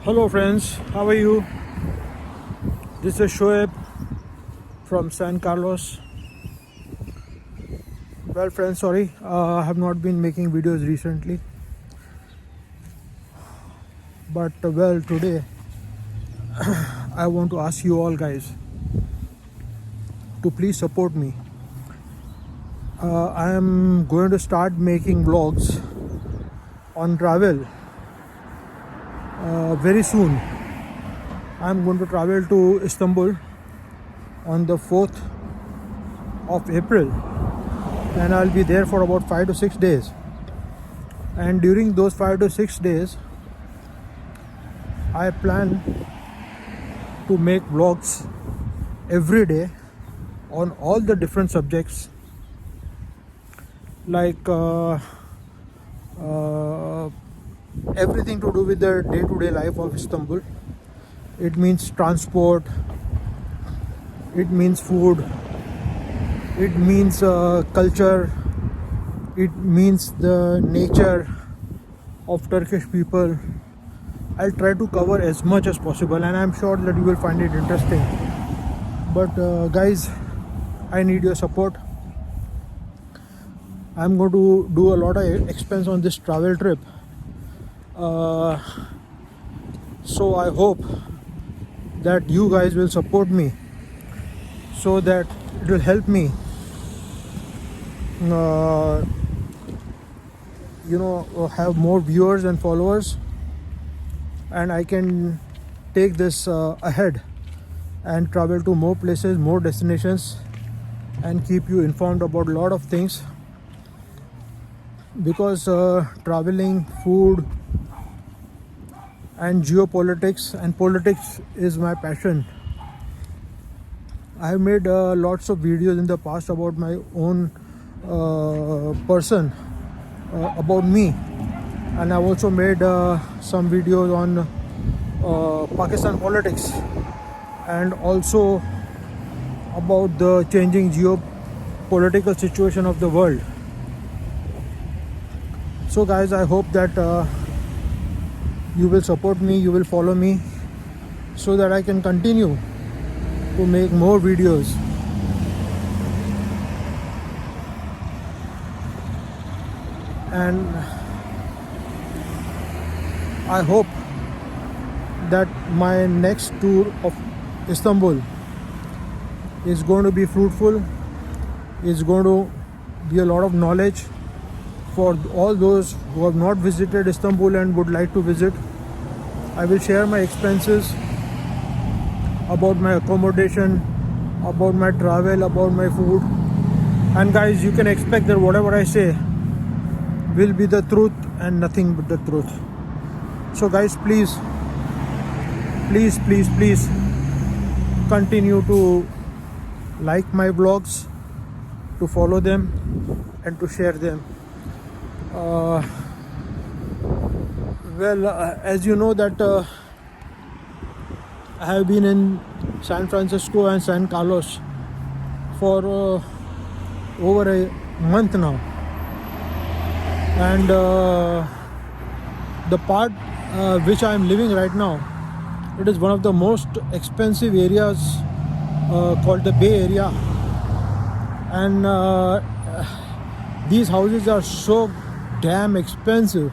Hello friends, how are you? This is Shoaib from San Carlos. Well friends, sorry, I have not been making videos recently. But well, today I want to ask you all guys to please support me. I am going to start making vlogs on travel very soon. I am going to travel to Istanbul on the 4th of April, and I'll be there for about 5 to 6 days. And during those 5 to 6 days, I plan to make vlogs every day on all the different subjects, like everything to do with the day-to-day life of Istanbul. It means transport, it means food, it means culture, it means the nature of Turkish people. I'll try to cover as much as possible, and I'm sure that you will find it interesting. But guys, I need your support. I'm going to do a lot of expense on this travel trip. So I hope that you guys will support me, so that it will help me have more viewers and followers, and I can take this ahead and travel to more places, more destinations, and keep you informed about a lot of things. Because traveling, food, and geopolitics and politics is my passion. I have made lots of videos in the past about my own person, about me, and I've also made some videos on Pakistan politics, and also about the changing geopolitical situation of the world. So guys, I hope that you will support me, you will follow me, so that I can continue to make more videos. And I hope that my next tour of Istanbul is going to be fruitful, is going to be a lot of knowledge for all those who have not visited Istanbul and would like to visit. I will share my expenses, about my accommodation, about my travel, about my food. And guys, you can expect that whatever I say will be the truth and nothing but the truth. So guys, please continue to like my vlogs, to follow them, and to share them. As you know that I have been in San Francisco and San Carlos for over a month now, and the part which I am living right now, it is one of the most expensive areas called the Bay Area, and these houses are so damn expensive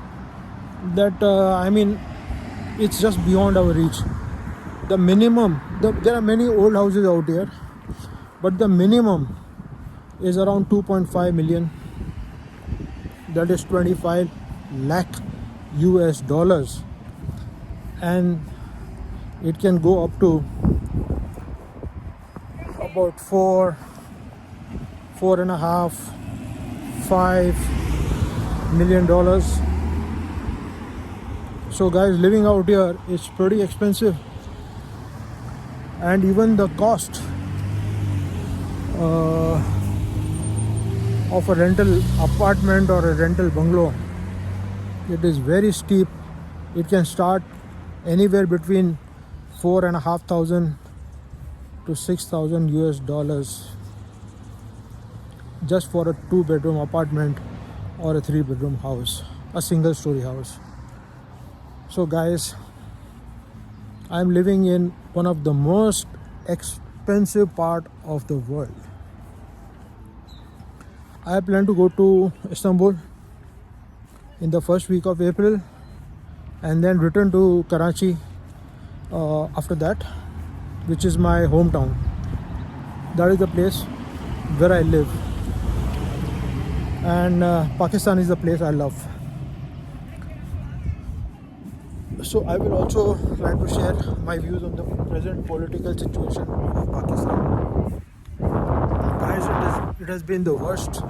that it's just beyond our reach. The minimum, there are many old houses out here, but the minimum is around 2.5 million. That is 25 lakh US dollars, and it can go up to about 4.5, $5 million. So guys, living out here is pretty expensive, and even the cost of a rental apartment or a rental bungalow, it is very steep. It can start anywhere between 4,500 to 6,000 US dollars just for a 2-bedroom apartment or a 3-bedroom house, a single story house. So guys, I'm living in one of the most expensive part of the world. I plan to go to Istanbul in the first week of April and then return to Karachi after that, which is my hometown. That is the place where I live, and Pakistan is the place I love. So I will also like to share my views on the present political situation of Pakistan. Guys, it has been the worst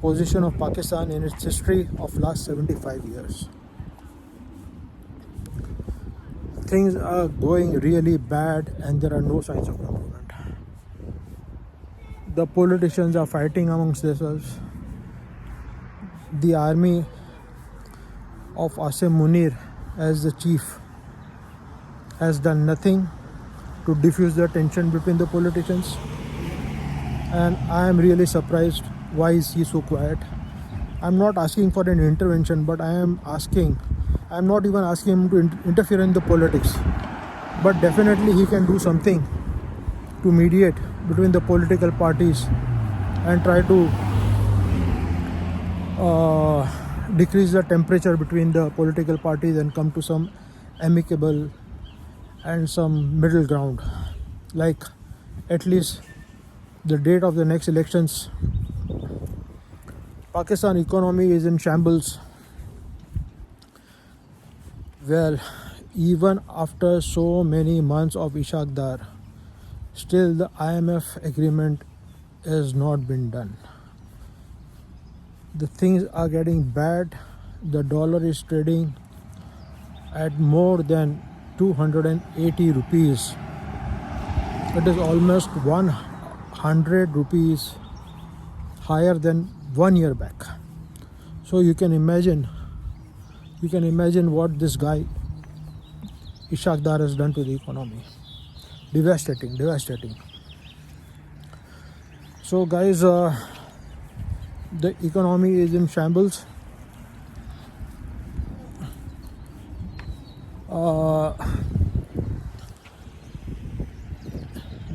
position of Pakistan in its history of last 75 years. Things are going really bad and there are no signs of improvement. The politicians are fighting amongst themselves. The army of Asim Munir as the chief has done nothing to diffuse the tension between the politicians, and I am really surprised why is he so quiet. I'm not asking for an intervention, but I'm not even asking him to interfere in the politics, but definitely he can do something to mediate between the political parties and try to decrease the temperature between the political parties and come to some amicable and some middle ground, like at least the date of the next elections. Pakistan economy is in shambles. Well, even after so many months of Ishaq Dar, still the IMF agreement has not been done. The things are getting bad. The dollar is trading at more than 280 rupees. It is almost 100 rupees higher than 1 year back. So you can imagine what this guy Ishaq Dar has done to the economy. Devastating. So guys, the economy is in shambles.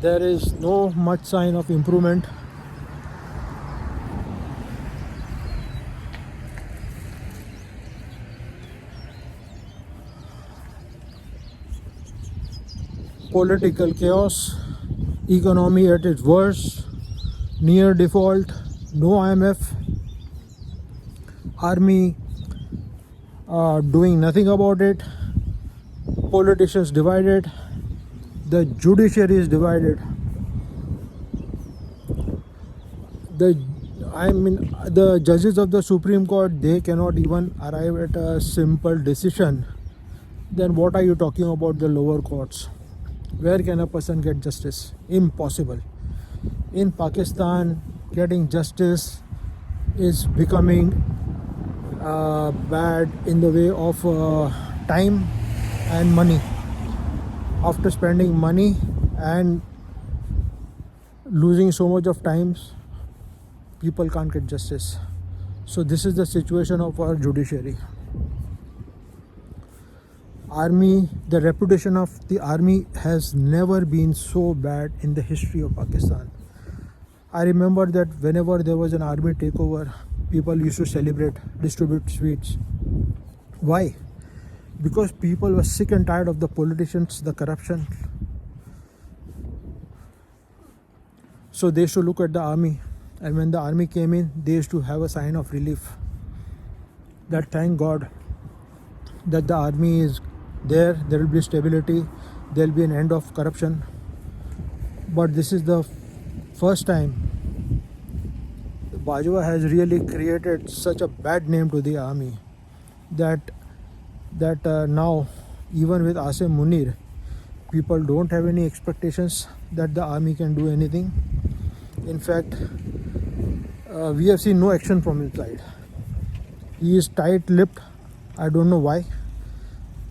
There is no much sign of improvement. Political chaos, economy at its worst, near default, no IMF, army doing nothing about it, politicians divided, the judiciary is divided. The judges of the Supreme Court, they cannot even arrive at a simple decision. Then what are you talking about the lower courts? Where can a person get justice? Impossible. In Pakistan, getting justice is becoming bad in the way of time and money. After spending money and losing so much of time, people can't get justice. So this is the situation of our judiciary. Army, the reputation of the army has never been so bad in the history of Pakistan. I remember that whenever there was an army takeover, people used to celebrate, distribute sweets. Why? Because people were sick and tired of the politicians, the corruption. So they used to look at the army, and when the army came in, they used to have a sign of relief. That thank God that the army is there will be stability, there will be an end of corruption. But this is the first time Bajwa has really created such a bad name to the army that now even with Asim Munir, people don't have any expectations that the army can do anything. In fact, we have seen no action from his side. He is tight-lipped. I don't know why.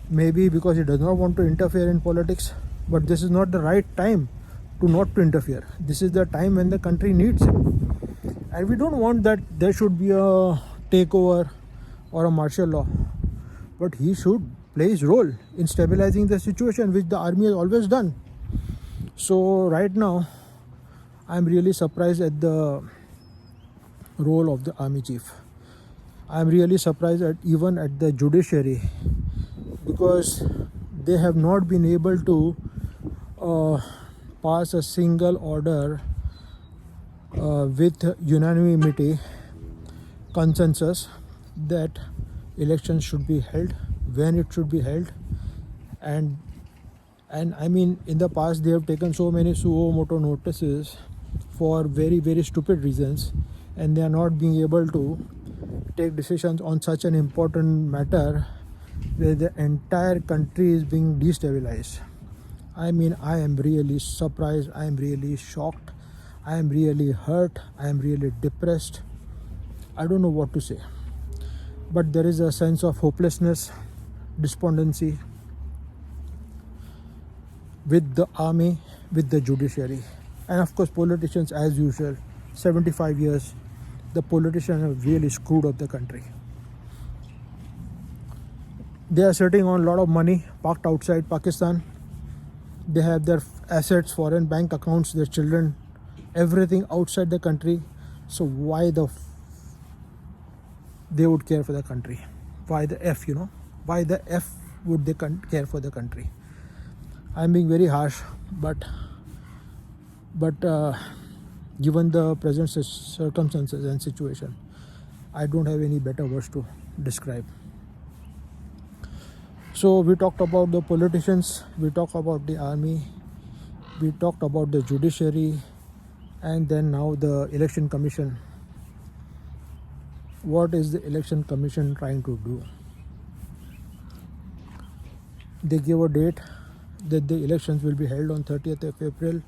Maybe because he does not want to interfere in politics, but this is not the right time to not to interfere. This is the time when the country needs him, and we don't want that there should be a takeover or a martial law, but he should play his role in stabilizing the situation, which the army has always done. So right now, I'm really surprised at the role of the army chief. I'm really surprised even at the judiciary, because they have not been able to pass a single order with unanimity, consensus, that elections should be held, when it should be held. And I mean, in the past they have taken so many suo moto notices for very, very stupid reasons, and they are not being able to take decisions on such an important matter where the entire country is being destabilized. I mean, I am really surprised, I am really shocked, I am really hurt, I am really depressed. I don't know what to say. But there is a sense of hopelessness, despondency with the army, with the judiciary, and of course politicians as usual. 75 years, the politicians have really screwed up the country. They are sitting on a lot of money parked outside Pakistan. They have their assets, foreign bank accounts, their children, everything outside the country. So why they would care for the country? Why the F, Why the F would they care for the country? I'm being very harsh, but given the present circumstances and situation, I don't have any better words to describe. So we talked about the politicians, we talked about the army, we talked about the judiciary, and then now the election commission. What is the election commission trying to do? They gave a date that the elections will be held on 30th of April.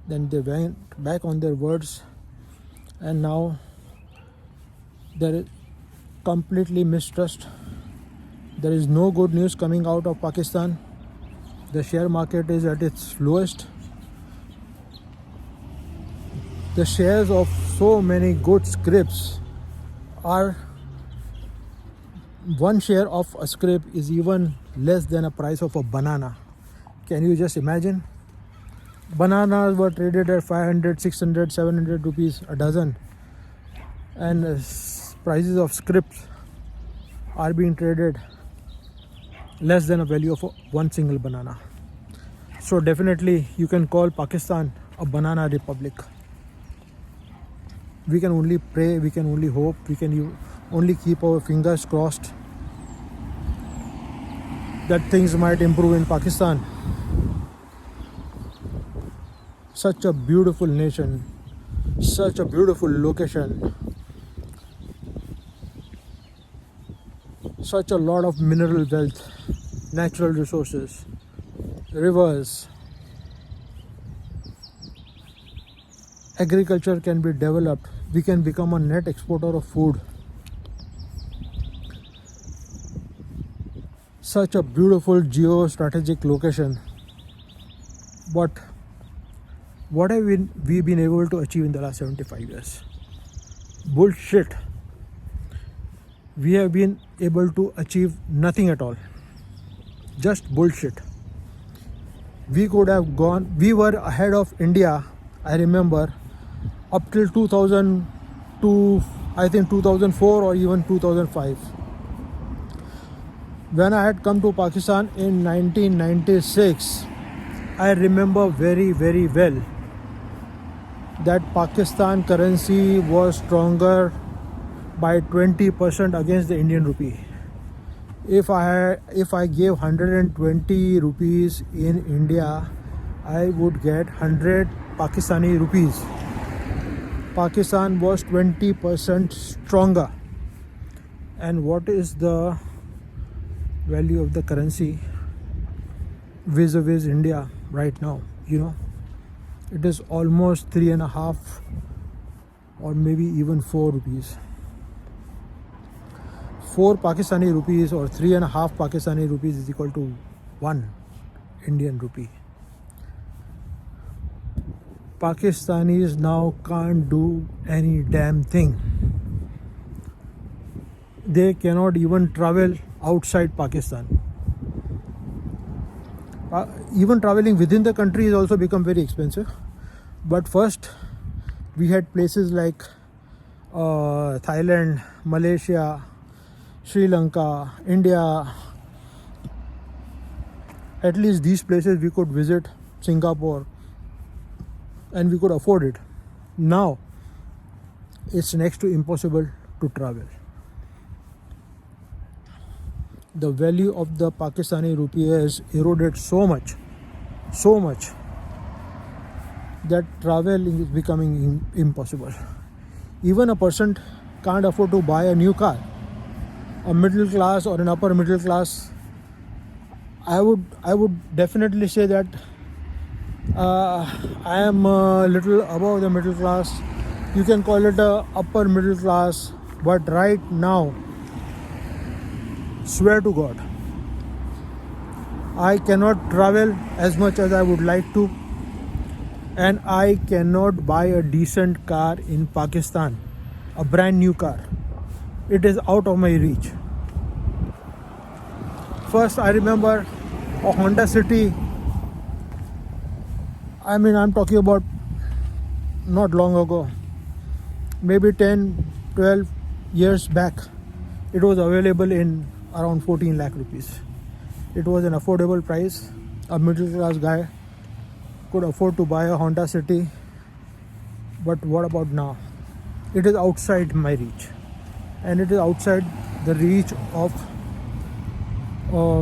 Then they went back on their words, and now there is completely mistrust. There is no good news coming out of Pakistan. The share market is at its lowest. The shares of so many good scripts are, one share of a scrip is even less than a price of a banana. Can you just imagine? Bananas were traded at 500, 600, 700 rupees a dozen, and prices of scrips are being traded less than a value of one single banana. So definitely you can call Pakistan a banana republic. We can only pray, we can only hope, we can only keep our fingers crossed that things might improve in Pakistan. Such a beautiful nation, such a beautiful location, such a lot of mineral wealth, natural resources, rivers. Agriculture can be developed. We can become a net exporter of food. Such a beautiful geo-strategic location. But what have we been able to achieve in the last 75 years? Bullshit. We have been able to achieve nothing at all. Just bullshit. We could have gone, we were ahead of India, I remember, up till 2002, I think 2004 or even 2005. When I had come to Pakistan in 1996, I remember very, very well that Pakistan currency was stronger by 20% against the Indian rupee. If I gave 120 rupees in India, I would get 100 Pakistani rupees. Pakistan was 20% stronger. And what is the value of the currency vis-a-vis India right now? It is almost 3.5 or maybe even 4 rupees. 4 Pakistani rupees or 3.5 Pakistani rupees is equal to 1 Indian rupee. Pakistanis now can't do any damn thing. They cannot even travel outside Pakistan. Even traveling within the country has also become very expensive. But first, we had places like Thailand, Malaysia, Sri Lanka, India. At least these places we could visit, Singapore, and we could afford it. Now, it's next to impossible to travel. The value of the Pakistani rupee has eroded so much that travel is becoming impossible. Even a person can't afford to buy a new car. A middle class or an upper middle class, I would definitely say that I am a little above the middle class. You can call it a upper middle class, but right now, swear to God, I cannot travel as much as I would like to, and I cannot buy a decent car in Pakistan, a brand new car. It is out of my reach. First, I remember a Honda City. I mean, I'm talking about not long ago, maybe 10, 12 years back. It was available in around 14 lakh rupees. It was an affordable price. A middle class guy could afford to buy a Honda City. But what about now? It is outside my reach, and it is outside the reach of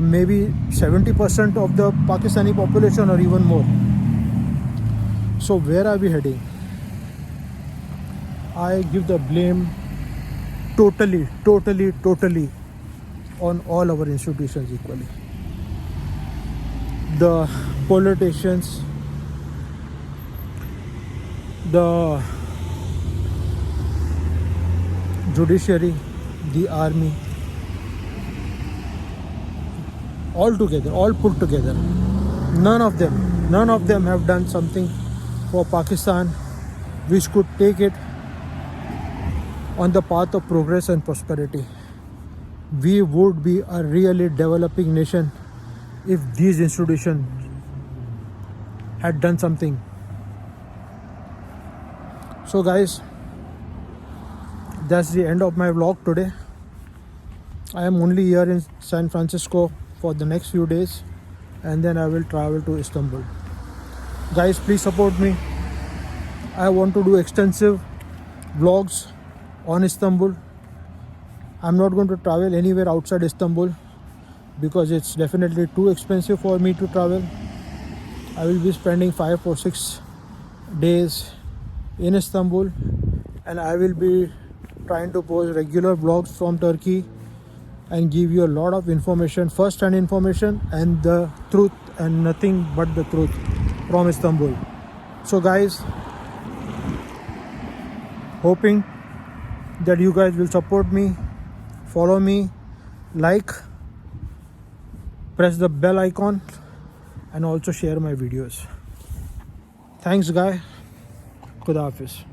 maybe 70% of the Pakistani population or even more. So where are we heading? I give the blame totally on all our institutions equally. The politicians, the judiciary, the army, all together, all put together. None of them have done something for Pakistan which could take it on the path of progress and prosperity. We would be a really developing nation if these institutions had done something. So guys, that's the end of my vlog today. I am only here in San Francisco for the next few days, and then I will travel to Istanbul. Guys, please support me. I want to do extensive vlogs on Istanbul. I'm not going to travel anywhere outside Istanbul because it's definitely too expensive for me to travel. I will be spending 5 or 6 days in Istanbul, and I will be trying to post regular vlogs from Turkey and give you a lot of information, first-hand information, and the truth and nothing but the truth from Istanbul. So guys, hoping that you guys will support me, follow me, like, press the bell icon, and also share my videos. Thanks guys. Khuda Hafiz.